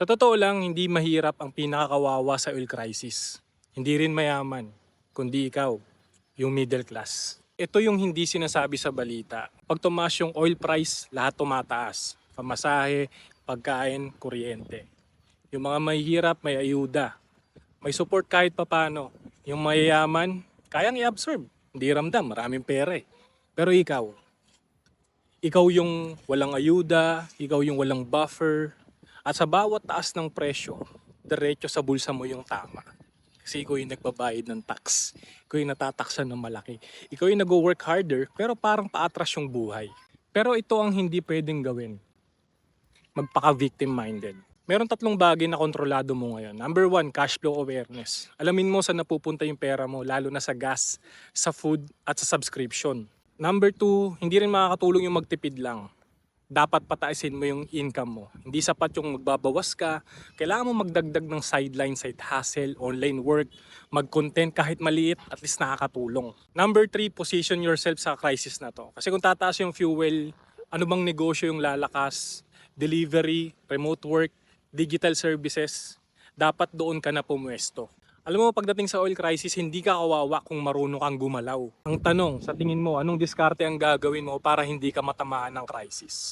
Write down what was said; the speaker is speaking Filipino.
Sa totoo lang, hindi mahirap ang pinakakawawa sa oil crisis. Hindi rin mayaman, kundi ikaw, yung middle class. Ito yung hindi sinasabi sa balita. Pag tumaas yung oil price, lahat tumataas. Pamasahe, pagkain, kuryente. Yung mga mahihirap, may ayuda. May support kahit papano. Yung mayayaman, kayang i-absorb. Hindi ramdam, maraming pera eh. Pero ikaw yung walang ayuda, ikaw yung walang buffer, at sa bawat taas ng presyo, diretso sa bulsa mo yung tama. Kasi ikaw yung nagbabayad ng tax. Ikaw yung natataksan ng malaki. Ikaw yung nag-work harder, pero parang paatras yung buhay. Pero ito ang hindi pwedeng gawin. Magpaka-victim minded. Meron tatlong bagay na kontrolado mo ngayon. Number one, cash flow awareness. Alamin mo saan napupunta yung pera mo, lalo na sa gas, sa food, at sa subscription. Number two, hindi rin makakatulong yung magtipid lang. Dapat pataasin mo yung income mo. Hindi sapat yung magbabawas ka. Kailangan mo magdagdag ng sideline, side hustle, online work, mag-content kahit maliit, at least nakakatulong. Number three, position yourself sa crisis na to. Kasi kung tataas yung fuel, ano bang negosyo yung lalakas, delivery, remote work, digital services, dapat doon ka na pumwesto. Alam mo, pagdating sa oil crisis, hindi ka kawawa kung marunong kang gumalaw. Ang tanong, sa tingin mo, anong diskarte ang gagawin mo para hindi ka matamaan ng crisis?